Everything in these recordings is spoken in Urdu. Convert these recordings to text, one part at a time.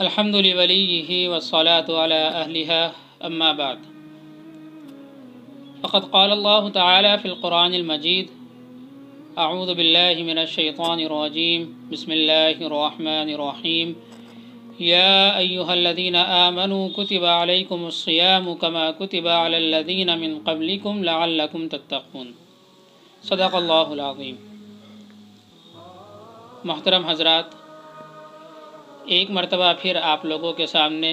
الحمد لوليه والصلاة على أهلها أما بعد فقد قال الله تعالى في القرآن المجيد أعوذ بالله من الشيطان الرجيم بسم الله الرحمن الرحيم يا أيها الذين آمنوا كتب عليكم الصيام كما كتب على الذين من قبلكم لعلكم تتقون صدق اللہ العظیم۔ محترم حضرات، ایک مرتبہ پھر آپ لوگوں کے سامنے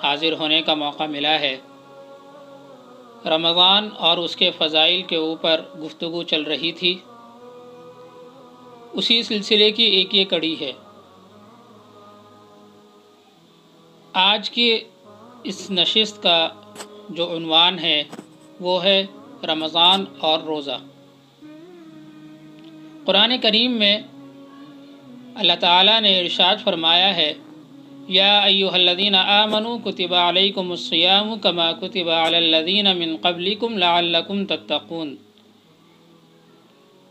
حاضر ہونے کا موقع ملا ہے۔ رمضان اور اس کے فضائل کے اوپر گفتگو چل رہی تھی، اسی سلسلے کی ایک یہ کڑی ہے۔ آج کی اس نشست کا جو عنوان ہے وہ ہے رمضان اور روزہ۔ قرآن کریم میں اللہ تعالیٰ نے ارشاد فرمایا ہے یا ایھا الذین آمنوا کتب علیکم الصیام کما کتب علی الذین من قبلکم لعلکم تتقون،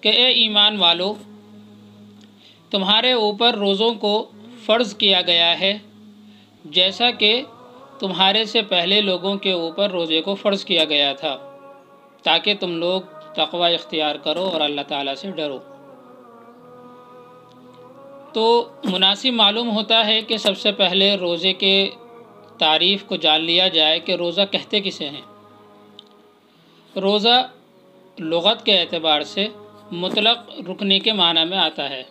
کہ اے ایمان والو، تمہارے اوپر روزوں کو فرض کیا گیا ہے جیسا کہ تمہارے سے پہلے لوگوں کے اوپر روزے کو فرض کیا گیا تھا، تاکہ تم لوگ تقوی اختیار کرو اور اللہ تعالیٰ سے ڈرو۔ تو مناسب معلوم ہوتا ہے کہ سب سے پہلے روزے کے تعریف کو جان لیا جائے کہ روزہ کہتے کسے ہیں۔ روزہ لغت کے اعتبار سے مطلق رکنے کے معنی میں آتا ہے،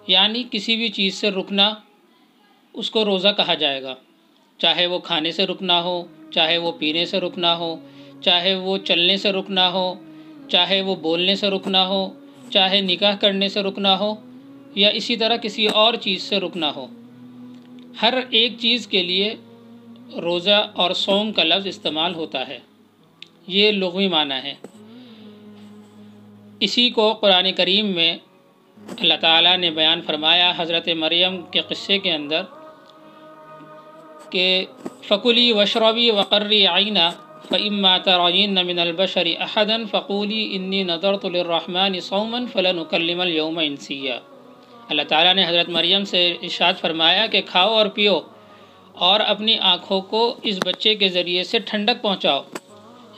یعنی کسی بھی چیز سے رکنا اس کو روزہ کہا جائے گا، چاہے وہ کھانے سے رکنا ہو، چاہے وہ پینے سے رکنا ہو، چاہے وہ چلنے سے رکنا ہو، چاہے وہ بولنے سے رکنا ہو، چاہے نکاح کرنے سے رکنا ہو، یا اسی طرح کسی اور چیز سے رکنا ہو۔ ہر ایک چیز کے لیے روزہ اور صوم کا لفظ استعمال ہوتا ہے، یہ لغوی معنی ہے۔ اسی کو قرآن کریم میں اللہ تعالیٰ نے بیان فرمایا حضرت مریم کے قصے کے اندر کہ فَكُلِي وَاشْرَبِي وَقَرِّي عَيْنًا فَإِمَّا تَرَيِنَّ مِنَ الْبَشَرِ أَحَدًا فَقُولِي إِنِّي نَذَرْتُ لِلرَّحْمَنِ صَوْمًا فَلَنُكَلِّمَ الْيَوْمَ إِنسِيًّا۔ اللہ تعالیٰ نے حضرت مریم سے ارشاد فرمایا کہ کھاؤ اور پیو اور اپنی آنکھوں کو اس بچے کے ذریعے سے ٹھنڈک پہنچاؤ،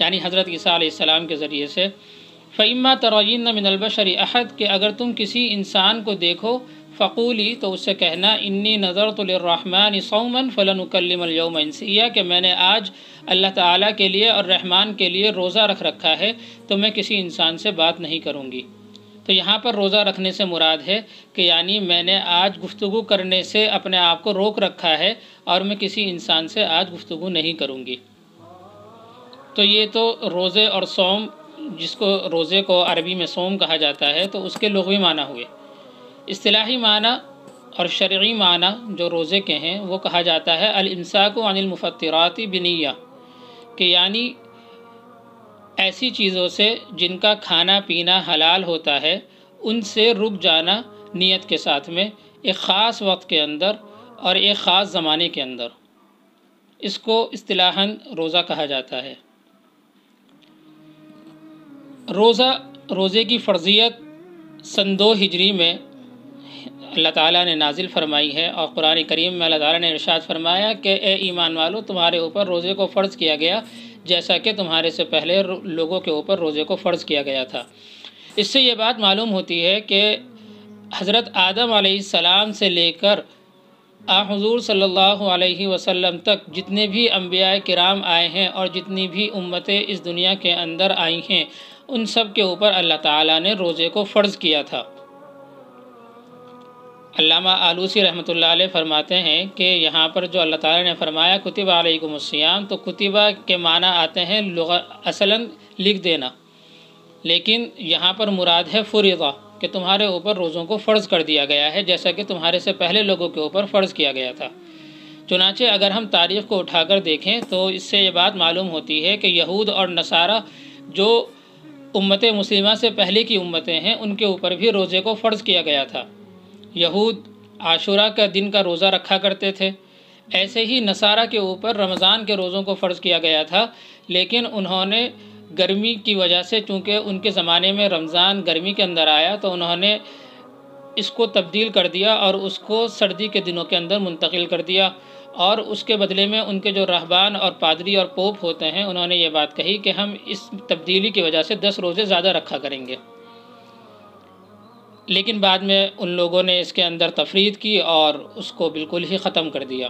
یعنی حضرت عیسیٰ علیہ السلام کے ذریعے سے۔ فَإِمَّا تَرَيِنَّ مِنَ الْبَشَرِ أَحَدٍ، کہ اگر تم کسی انسان کو دیکھو، فقولی، تو اس سے کہنا انی نذرت للرحمن صوما فلنکلم اليوم انسیا، کہ میں نے آج اللہ تعالیٰ کے لیے اور رحمان کے لیے روزہ رکھ رکھا ہے تو میں کسی انسان سے بات نہیں کروں گی۔ تو یہاں پر روزہ رکھنے سے مراد ہے کہ یعنی میں نے آج گفتگو کرنے سے اپنے آپ کو روک رکھا ہے اور میں کسی انسان سے آج گفتگو نہیں کروں گی۔ تو یہ تو روزے اور صوم، جس کو روزے کو عربی میں صوم کہا جاتا ہے، تو اس کے لغوی معنی ہوئے۔ اصطلاحی معنی اور شرعی معنی جو روزے کے ہیں وہ کہا جاتا ہے الامساک عن المفطرات بنیہ، کہ یعنی ایسی چیزوں سے جن کا کھانا پینا حلال ہوتا ہے ان سے رک جانا نیت کے ساتھ میں، ایک خاص وقت کے اندر اور ایک خاص زمانے کے اندر، اس کو اصطلاحاً روزہ کہا جاتا ہے۔ روزے کی فرضیت سن 2 ہجری میں اللہ تعالیٰ نے نازل فرمائی ہے، اور قرآن کریم میں اللہ تعالیٰ نے ارشاد فرمایا کہ اے ایمان والو، تمہارے اوپر روزے کو فرض کیا گیا جیسا کہ تمہارے سے پہلے لوگوں کے اوپر روزے کو فرض کیا گیا تھا۔ اس سے یہ بات معلوم ہوتی ہے کہ حضرت آدم علیہ السلام سے لے کر حضور صلی اللہ علیہ وسلم تک جتنے بھی انبیاء کرام آئے ہیں اور جتنی بھی امتیں اس دنیا کے اندر آئی ہیں، ان سب کے اوپر اللہ تعالیٰ نے روزے کو فرض کیا تھا۔ علامہ آلوسی رحمۃ اللہ علیہ فرماتے ہیں کہ یہاں پر جو اللہ تعالیٰ نے فرمایا کتب علیکم الصیام، تو کتبہ کے معنی آتے ہیں اصلاً لکھ دینا، لیکن یہاں پر مراد ہے فرضہ، کہ تمہارے اوپر روزوں کو فرض کر دیا گیا ہے جیسا کہ تمہارے سے پہلے لوگوں کے اوپر فرض کیا گیا تھا۔ چنانچہ اگر ہم تاریخ کو اٹھا کر دیکھیں تو اس سے یہ بات معلوم ہوتی ہے کہ یہود اور نصارہ جو امت مسلمہ سے پہلے کی امتیں ہیں ان کے اوپر بھی روزے کو فرض کیا گیا تھا۔ یہود عاشورہ کا دن کا روزہ رکھا کرتے تھے، ایسے ہی نصارہ کے اوپر رمضان کے روزوں کو فرض کیا گیا تھا، لیکن انہوں نے گرمی کی وجہ سے، چونکہ ان کے زمانے میں رمضان گرمی کے اندر آیا، تو انہوں نے اس کو تبدیل کر دیا اور اس کو سردی کے دنوں کے اندر منتقل کر دیا، اور اس کے بدلے میں ان کے جو راہبان اور پادری اور پوپ ہوتے ہیں انہوں نے یہ بات کہی کہ ہم اس تبدیلی کی وجہ سے 10 روزے زیادہ رکھا کریں گے۔ لیکن بعد میں ان لوگوں نے اس کے اندر تفرید کی اور اس کو بالکل ہی ختم کر دیا۔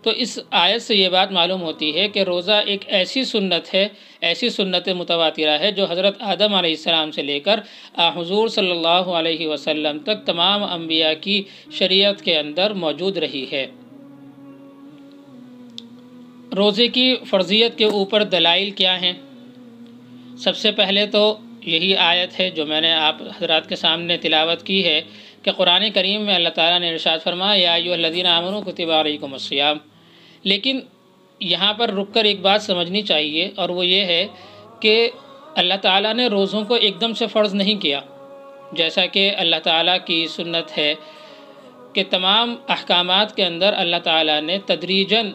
تو اس آیت سے یہ بات معلوم ہوتی ہے کہ روزہ ایک ایسی سنت ہے، ایسی سنت متواترہ ہے جو حضرت آدم علیہ السلام سے لے کر حضور صلی اللہ علیہ وسلم تک تمام انبیاء کی شریعت کے اندر موجود رہی ہے۔ روزے کی فرضیت کے اوپر دلائل کیا ہیں؟ سب سے پہلے تو یہی آیت ہے جو میں نے آپ حضرات کے سامنے تلاوت کی ہے کہ قرآن کریم میں اللہ تعالیٰ نے ارشاد فرمایا یا ایھا الذین آمنوا کتب علیکم الصیام۔ لیکن یہاں پر رک کر ایک بات سمجھنی چاہیے، اور وہ یہ ہے کہ اللہ تعالیٰ نے روزوں کو ایک دم سے فرض نہیں کیا، جیسا کہ اللہ تعالیٰ کی سنت ہے کہ تمام احکامات کے اندر اللہ تعالیٰ نے تدریجاً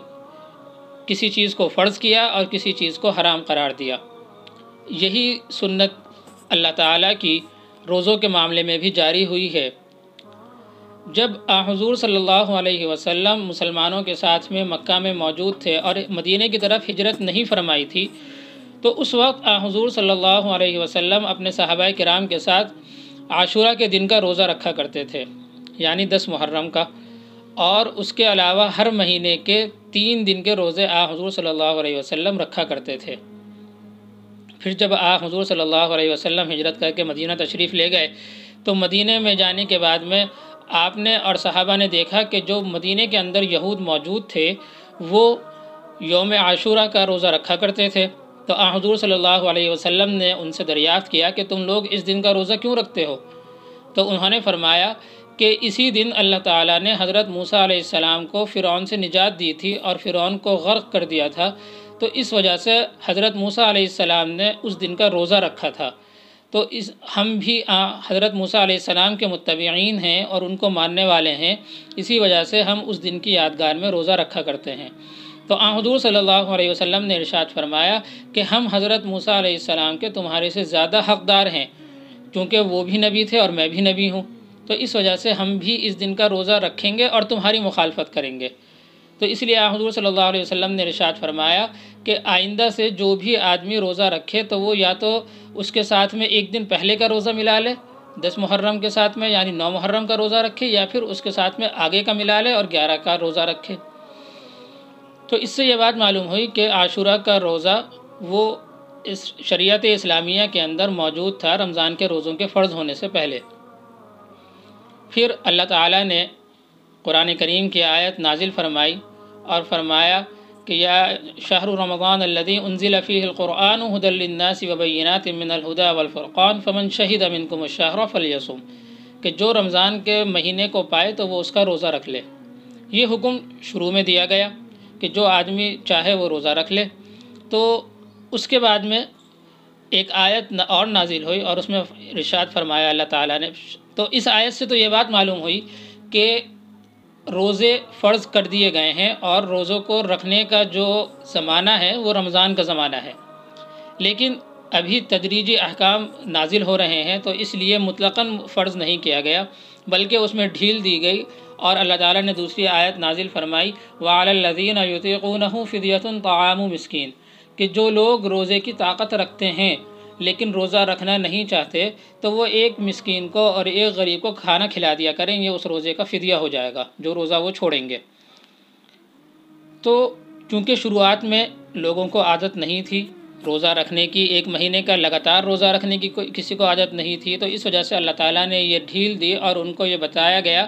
کسی چیز کو فرض کیا اور کسی چیز کو حرام قرار دیا۔ یہی سنت اللہ تعالیٰ کی روزوں کے معاملے میں بھی جاری ہوئی ہے۔ جب حضور صلی اللہ علیہ وسلم مسلمانوں کے ساتھ میں مکہ میں موجود تھے اور مدینہ کی طرف ہجرت نہیں فرمائی تھی، تو اس وقت حضور صلی اللہ علیہ وسلم اپنے صحابہ کرام کے ساتھ عاشورہ کے دن کا روزہ رکھا کرتے تھے، یعنی 10 محرم کا، اور اس کے علاوہ ہر مہینے کے 3 دن کے روزے حضور صلی اللہ علیہ وسلم رکھا کرتے تھے۔ پھر جب حضور صلی اللہ علیہ وسلم ہجرت کر کے مدینہ تشریف لے گئے تو مدینہ میں جانے کے بعد میں آپ نے اور صحابہ نے دیکھا کہ جو مدینہ کے اندر یہود موجود تھے وہ یوم عاشورہ کا روزہ رکھا کرتے تھے۔ تو حضور صلی اللہ علیہ وسلم نے ان سے دریافت کیا کہ تم لوگ اس دن کا روزہ کیوں رکھتے ہو؟ تو انہوں نے فرمایا کہ اسی دن اللہ تعالیٰ نے حضرت موسیٰ علیہ السلام کو فرعون سے نجات دی تھی اور فرعون کو غرق کر دیا تھا، تو اس وجہ سے حضرت موسیٰ علیہ السلام نے اس دن کا روزہ رکھا تھا۔ تو ہم بھی حضرت موسیٰ علیہ السلام کے متبعین ہیں اور ان کو ماننے والے ہیں، اسی وجہ سے ہم اس دن کی یادگار میں روزہ رکھا کرتے ہیں۔ تو حضور صلی اللہ علیہ وسلم نے ارشاد فرمایا کہ ہم حضرت موسیٰ علیہ السلام کے تمہارے سے زیادہ حقدار ہیں، کیونکہ وہ بھی نبی تھے اور میں بھی نبی ہوں، تو اس وجہ سے ہم بھی اس دن کا روزہ رکھیں گے اور تمہاری مخالفت کریں گے۔ تو اس لیے حضور صلی اللہ علیہ وسلم نے ارشاد فرمایا کہ آئندہ سے جو بھی آدمی روزہ رکھے تو وہ یا تو اس کے ساتھ میں ایک دن پہلے کا روزہ ملا لے 10 محرم کے ساتھ میں، یعنی 9 محرم کا روزہ رکھے، یا پھر اس کے ساتھ میں آگے کا ملا لے اور 11 کا روزہ رکھے۔ تو اس سے یہ بات معلوم ہوئی کہ عاشورہ کا روزہ وہ اس شریعت اسلامیہ کے اندر موجود تھا رمضان کے روزوں کے فرض ہونے سے پہلے۔ پھر اللہ تعالیٰ نے قرآن کریم کی آیت نازل فرمائی اور فرمایا کہ یا شہر رمضان الذی انزل فیہ القرآن ھدی للناس وبینات من الھدی والفرقان فمن شہد منکم الشہر فلیصم، کہ جو رمضان کے مہینے کو پائے تو وہ اس کا روزہ رکھ لے۔ یہ حکم شروع میں دیا گیا کہ جو آدمی چاہے وہ روزہ رکھ لے۔ تو اس کے بعد میں ایک آیت اور نازل ہوئی اور اس میں ارشاد فرمایا اللہ تعالیٰ نے، تو اس آیت سے تو یہ بات معلوم ہوئی کہ روزے فرض کر دیے گئے ہیں اور روزوں کو رکھنے کا جو زمانہ ہے وہ رمضان کا زمانہ ہے، لیکن ابھی تدریجی احکام نازل ہو رہے ہیں، تو اس لیے مطلقاً فرض نہیں کیا گیا بلکہ اس میں ڈھیل دی گئی، اور اللہ تعالیٰ نے دوسری آیت نازل فرمائی وَعَلَى الَّذِينَ يُطِيقُونَهُ فِدْيَةٌ طَعَامُ مِسْكِينٍ، کہ جو لوگ روزے کی طاقت رکھتے ہیں لیکن روزہ رکھنا نہیں چاہتے تو وہ ایک مسکین کو اور ایک غریب کو کھانا کھلا دیا کریں، یہ اس روزے کا فدیہ ہو جائے گا جو روزہ وہ چھوڑیں گے۔ تو چونکہ شروعات میں لوگوں کو عادت نہیں تھی روزہ رکھنے کی، ایک مہینے کا لگاتار روزہ رکھنے کی کسی کو عادت نہیں تھی، تو اس وجہ سے اللہ تعالیٰ نے یہ ڈھیل دی اور ان کو یہ بتایا گیا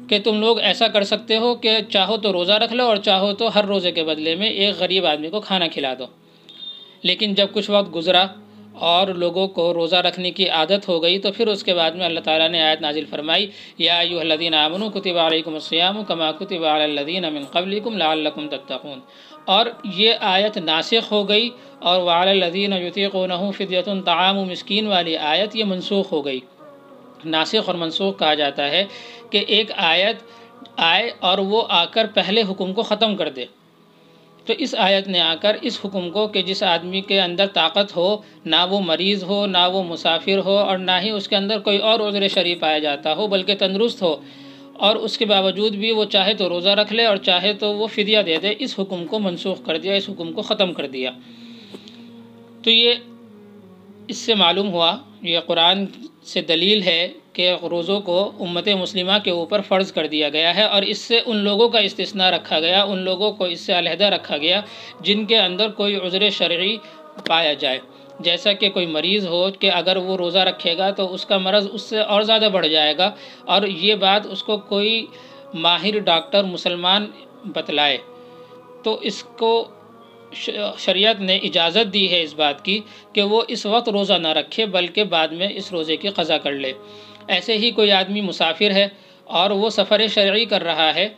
کہ تم لوگ ایسا کر سکتے ہو کہ چاہو تو روزہ رکھ لو اور چاہو تو ہر روزے کے بدلے میں ایک غریب آدمی کو کھانا کھلا دو۔ لیکن جب کچھ وقت گزرا اور لوگوں کو روزہ رکھنے کی عادت ہو گئی تو پھر اس کے بعد میں اللہ تعالیٰ نے آیت نازل فرمائی یا ایھا الذین آمنوا کتب علیکم الصیام کما کتب علی الذین من قبلکم لعلکم تتقون، اور یہ آیت ناسخ ہو گئی، اور وعلی الذین یطیقونہ فدیۃ طعام مسکین والی آیت یہ منسوخ ہو گئی۔ ناسخ اور منسوخ کہا جاتا ہے کہ ایک آیت آئے اور وہ آ کر پہلے حکم کو ختم کر دے، تو اس آیت نے آ کر اس حکم کو کہ جس آدمی کے اندر طاقت ہو، نہ وہ مریض ہو، نہ وہ مسافر ہو، اور نہ ہی اس کے اندر کوئی اور عذر شرعی پایا جاتا ہو، بلکہ تندرست ہو، اور اس کے باوجود بھی وہ چاہے تو روزہ رکھ لے اور چاہے تو وہ فدیہ دے دے، اس حکم کو منسوخ کر دیا، اس حکم کو ختم کر دیا۔ تو یہ اس سے معلوم ہوا، یہ قرآن سے دلیل ہے کہ روزوں کو امت مسلمہ کے اوپر فرض کر دیا گیا ہے، اور اس سے ان لوگوں کا استثناء رکھا گیا، ان لوگوں کو اس سے علیحدہ رکھا گیا جن کے اندر کوئی عذر شرعی پایا جائے، جیسا کہ کوئی مریض ہو کہ اگر وہ روزہ رکھے گا تو اس کا مرض اس سے اور زیادہ بڑھ جائے گا، اور یہ بات اس کو کوئی ماہر ڈاکٹر مسلمان بتلائے، تو اس کو شریعت نے اجازت دی ہے اس بات کی کہ وہ اس وقت روزہ نہ رکھے بلکہ بعد میں اس روزے کی قضا کر لے۔ ایسے ہی کوئی آدمی مسافر ہے اور وہ سفر شرعی کر رہا ہے،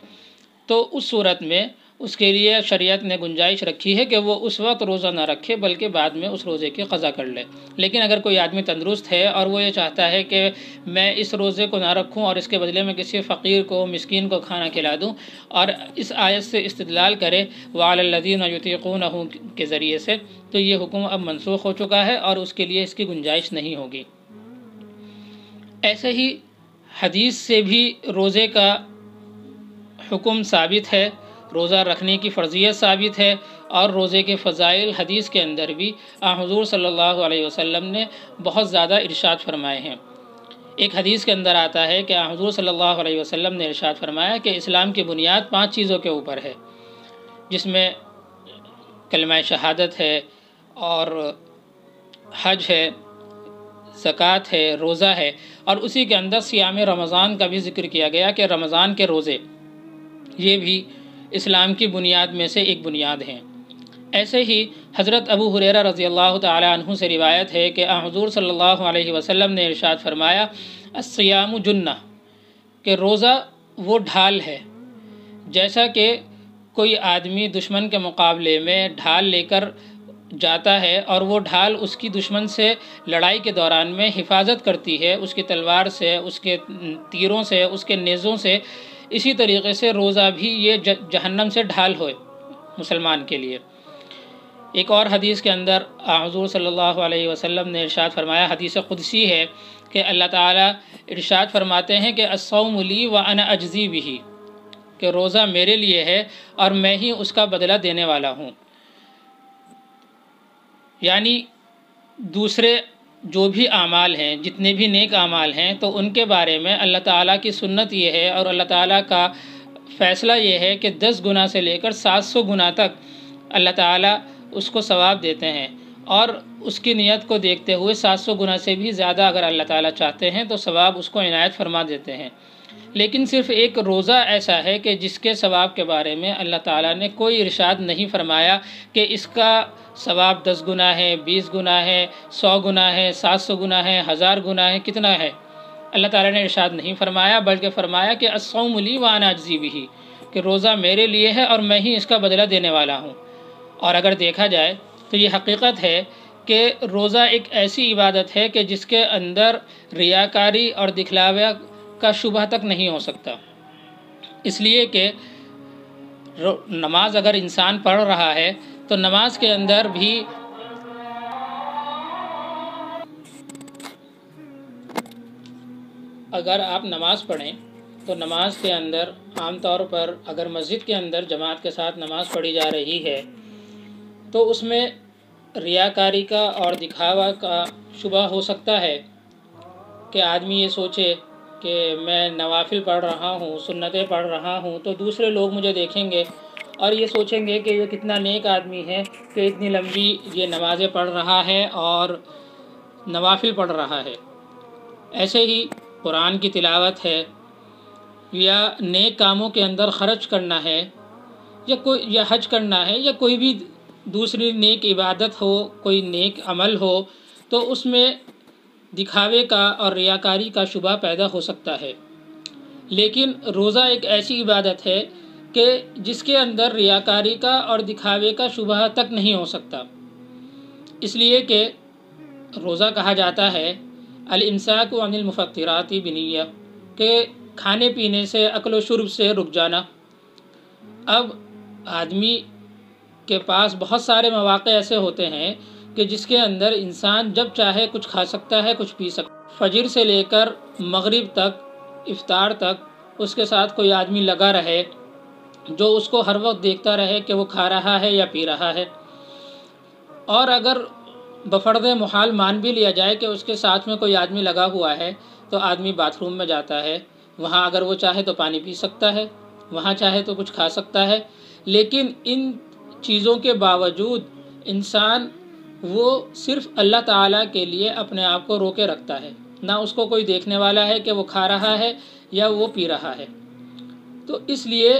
تو اس صورت میں اس کے لیے شریعت نے گنجائش رکھی ہے کہ وہ اس وقت روزہ نہ رکھے بلکہ بعد میں اس روزے کی قضا کر لے۔ لیکن اگر کوئی آدمی تندرست ہے اور وہ یہ چاہتا ہے کہ میں اس روزے کو نہ رکھوں اور اس کے بدلے میں کسی فقیر کو، مسکین کو کھانا کھلا دوں، اور اس آیت سے استدلال کرے وَعَلَى الَّذِينَ يُطِيقُونَهُ کے ذریعے سے، تو یہ حکم اب منسوخ ہو چکا ہے اور اس کے لیے اس کی گنجائش نہیں ہوگی۔ ایسے ہی حدیث سے بھی روزے کا حکم ثابت ہے، روزہ رکھنے کی فرضیت ثابت ہے، اور روزے کے فضائل حدیث کے اندر بھی حضور صلی اللہ علیہ وسلم نے بہت زیادہ ارشاد فرمائے ہیں۔ ایک حدیث کے اندر آتا ہے کہ حضور صلی اللہ علیہ وسلم نے ارشاد فرمایا کہ اسلام کی بنیاد 5 چیزوں کے اوپر ہے، جس میں کلمہ شہادت ہے، اور حج ہے، زکوٰۃ ہے، روزہ ہے، اور اسی کے اندر صیام رمضان کا بھی ذکر کیا گیا کہ رمضان کے روزے یہ بھی اسلام کی بنیاد میں سے ایک بنیاد ہیں۔ ایسے ہی حضرت ابو ہریرہ رضی اللہ تعالی عنہ سے روایت ہے کہ حضور صلی اللہ علیہ وسلم نے ارشاد فرمایا الصیام جنہ، کہ روزہ وہ ڈھال ہے، جیسا کہ کوئی آدمی دشمن کے مقابلے میں ڈھال لے کر جاتا ہے اور وہ ڈھال اس کی دشمن سے لڑائی کے دوران میں حفاظت کرتی ہے، اس کی تلوار سے، اس کے تیروں سے، اس کے نیزوں سے، اسی طریقے سے روزہ بھی یہ جہنم سے ڈھال ہوئے مسلمان کے لیے۔ ایک اور حدیث کے اندر حضور صلی اللہ علیہ وسلم نے ارشاد فرمایا، حدیث قدسی ہے کہ اللہ تعالیٰ ارشاد فرماتے ہیں کہ الصوم لی وانا اجزی بہ، کہ روزہ میرے لیے ہے اور میں ہی اس کا بدلہ دینے والا ہوں۔ یعنی دوسرے جو بھی اعمال ہیں، جتنے بھی نیک اعمال ہیں، تو ان کے بارے میں اللہ تعالیٰ کی سنت یہ ہے اور اللہ تعالیٰ کا فیصلہ یہ ہے کہ 10 گنا سے لے کر 700 گنا تک اللہ تعالیٰ اس کو ثواب دیتے ہیں، اور اس کی نیت کو دیکھتے ہوئے 700 گنا سے بھی زیادہ اگر اللہ تعالیٰ چاہتے ہیں تو ثواب اس کو عنایت فرما دیتے ہیں۔ لیکن صرف ایک روزہ ایسا ہے کہ جس کے ثواب کے بارے میں اللہ تعالیٰ نے کوئی ارشاد نہیں فرمایا کہ اس کا ثواب 10 گنا ہے، 20 گنا ہے، 100 گنا ہے، 700 گنا ہے، 1000 گنا ہے، کتنا ہے، اللہ تعالیٰ نے ارشاد نہیں فرمایا، بلکہ فرمایا کہ الصوم لی وانا اجزی بہ، کہ روزہ میرے لیے ہے اور میں ہی اس کا بدلہ دینے والا ہوں۔ اور اگر دیکھا جائے تو یہ حقیقت ہے کہ روزہ ایک ایسی عبادت ہے کہ جس کے اندر ریاکاری اور دکھلاوے کا شبہ تک نہیں ہو سکتا، اس لیے کہ نماز اگر انسان پڑھ رہا ہے تو نماز کے اندر بھی اگر آپ نماز پڑھیں تو نماز کے اندر عام طور پر اگر مسجد کے اندر جماعت کے ساتھ نماز پڑھی جا رہی ہے تو اس میں ریاکاری کا اور دکھاوا کا شبہ ہو سکتا ہے کہ آدمی یہ سوچے کہ میں نوافل پڑھ رہا ہوں، سنتیں پڑھ رہا ہوں، تو دوسرے لوگ مجھے دیکھیں گے اور یہ سوچیں گے کہ یہ کتنا نیک آدمی ہے کہ اتنی لمبی یہ نمازیں پڑھ رہا ہے اور نوافل پڑھ رہا ہے۔ ایسے ہی قرآن کی تلاوت ہے یا نیک کاموں کے اندر خرچ کرنا ہے یا حج کرنا ہے یا کوئی بھی دوسری نیک عبادت ہو، کوئی نیک عمل ہو، تو اس میں دکھاوے کا اور ریاکاری کا شبہ پیدا ہو سکتا ہے۔ لیکن روزہ ایک ایسی عبادت ہے کہ جس کے اندر ریاکاری کا اور دکھاوے کا شبہ تک نہیں ہو سکتا، اس لیے کہ روزہ کہا جاتا ہے الامساک عن المفطرات بنیہ، کہ کھانے پینے سے، اکل و شرب سے رک جانا۔ اب آدمی کے پاس بہت سارے مواقع ایسے ہوتے ہیں کہ جس کے اندر انسان جب چاہے کچھ کھا سکتا ہے، کچھ پی سکتا ہے۔ فجر سے لے کر مغرب تک، افطار تک اس کے ساتھ کوئی آدمی لگا رہے جو اس کو ہر وقت دیکھتا رہے کہ وہ کھا رہا ہے یا پی رہا ہے۔ اور اگر بفرض محال مان بھی لیا جائے کہ اس کے ساتھ میں کوئی آدمی لگا ہوا ہے، تو آدمی باتھ روم میں جاتا ہے، وہاں اگر وہ چاہے تو پانی پی سکتا ہے، وہاں چاہے تو کچھ کھا سکتا ہے، لیکن ان چیزوں کے باوجود انسان وہ صرف اللہ تعالیٰ کے لیے اپنے آپ کو روکے رکھتا ہے، نہ اس کو کوئی دیکھنے والا ہے کہ وہ کھا رہا ہے یا وہ پی رہا ہے۔ تو اس لیے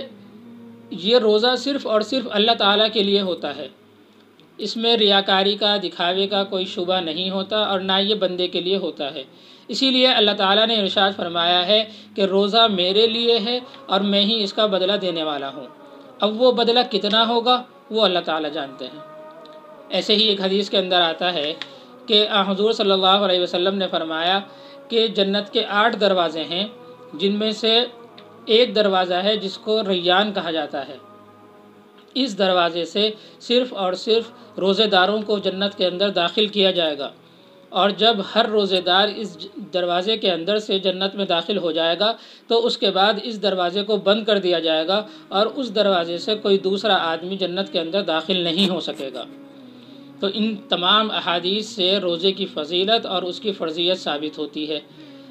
یہ روزہ صرف اور صرف اللہ تعالیٰ کے لیے ہوتا ہے، اس میں ریاکاری کا، دکھاوے کا کوئی شبہ نہیں ہوتا، اور نہ یہ بندے کے لیے ہوتا ہے۔ اسی لیے اللہ تعالیٰ نے ارشاد فرمایا ہے کہ روزہ میرے لیے ہے اور میں ہی اس کا بدلہ دینے والا ہوں۔ اب وہ بدلہ کتنا ہوگا وہ اللہ تعالیٰ جانتے ہیں۔ ایسے ہی ایک حدیث کے اندر آتا ہے کہ حضور صلی اللہ علیہ وسلم نے فرمایا کہ جنت کے 8 دروازے ہیں، جن میں سے ایک دروازہ ہے جس کو ریان کہا جاتا ہے۔ اس دروازے سے صرف اور صرف روزے داروں کو جنت کے اندر داخل کیا جائے گا، اور جب ہر روزے دار اس دروازے کے اندر سے جنت میں داخل ہو جائے گا تو اس کے بعد اس دروازے کو بند کر دیا جائے گا، اور اس دروازے سے کوئی دوسرا آدمی جنت کے اندر داخل نہیں ہو سکے گا۔ تو ان تمام احادیث سے روزے کی فضیلت اور اس کی فرضیت ثابت ہوتی ہے۔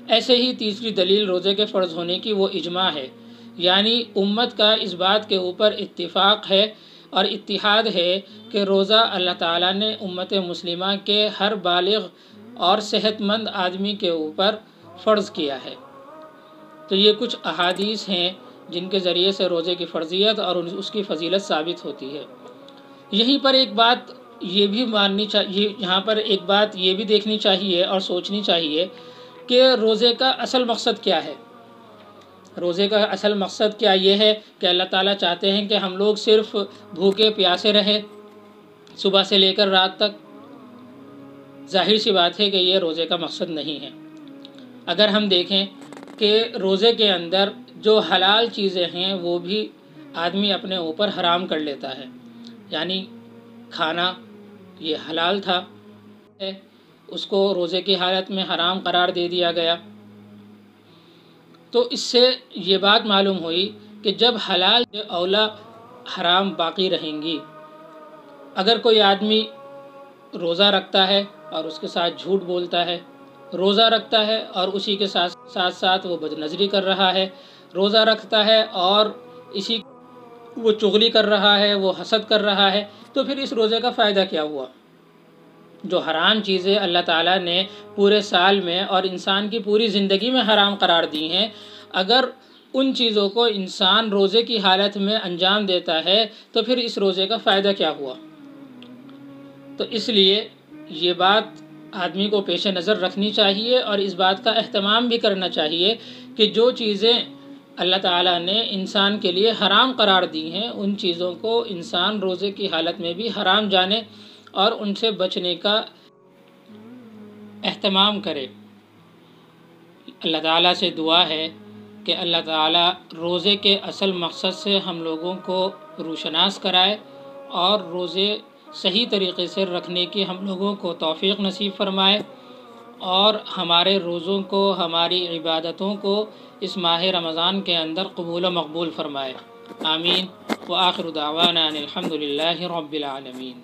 ایسے ہی تیسری دلیل روزے کے فرض ہونے کی وہ اجماع ہے، یعنی امت کا اس بات کے اوپر اتفاق ہے اور اتحاد ہے کہ روزہ اللہ تعالیٰ نے امت مسلمہ کے ہر بالغ اور صحت مند آدمی کے اوپر فرض کیا ہے۔ تو یہ کچھ احادیث ہیں جن کے ذریعے سے روزے کی فرضیت اور اس کی فضیلت ثابت ہوتی ہے۔ یہیں پر ایک بات یہ بھی ماننی چاہیے، یہاں پر ایک بات یہ بھی دیکھنی چاہیے اور سوچنی چاہیے کہ روزے کا اصل مقصد کیا ہے۔ روزے کا اصل مقصد کیا یہ ہے کہ اللہ تعالیٰ چاہتے ہیں کہ ہم لوگ صرف بھوکے پیاسے رہیں صبح سے لے کر رات تک؟ ظاہر سی بات ہے کہ یہ روزے کا مقصد نہیں ہے۔ اگر ہم دیکھیں کہ روزے کے اندر جو حلال چیزیں ہیں وہ بھی آدمی اپنے اوپر حرام کر لیتا ہے، یعنی کھانا یہ حلال تھا، اس کو روزے کی حالت میں حرام قرار دے دیا گیا۔ تو اس سے یہ بات معلوم ہوئی کہ جب حلال اولا حرام باقی رہیں گی۔ اگر کوئی آدمی روزہ رکھتا ہے اور اس کے ساتھ جھوٹ بولتا ہے، روزہ رکھتا ہے اور اسی کے ساتھ ساتھ وہ بدنظری کر رہا ہے، روزہ رکھتا ہے اور وہ چغلی کر رہا ہے، وہ حسد کر رہا ہے، تو پھر اس روزے کا فائدہ کیا ہوا؟ جو حرام چیزیں اللہ تعالیٰ نے پورے سال میں اور انسان کی پوری زندگی میں حرام قرار دی ہیں، اگر ان چیزوں کو انسان روزے کی حالت میں انجام دیتا ہے تو پھر اس روزے کا فائدہ کیا ہوا؟ تو اس لیے یہ بات آدمی کو پیش نظر رکھنی چاہیے اور اس بات کا اہتمام بھی کرنا چاہیے کہ جو چیزیں اللہ تعالیٰ نے انسان کے لیے حرام قرار دی ہیں ان چیزوں کو انسان روزے کی حالت میں بھی حرام جانے اور ان سے بچنے کا اہتمام کرے۔ اللہ تعالیٰ سے دعا ہے کہ اللہ تعالیٰ روزے کے اصل مقصد سے ہم لوگوں کو روشناس کرائے اور روزے صحیح طریقے سے رکھنے کی ہم لوگوں کو توفیق نصیب فرمائے، اور ہمارے روزوں کو، ہماری عبادتوں کو اس ماہ رمضان کے اندر قبول و مقبول فرمائے۔ آمین۔ وآخر دعوانا ان الحمد للہ رب العالمین۔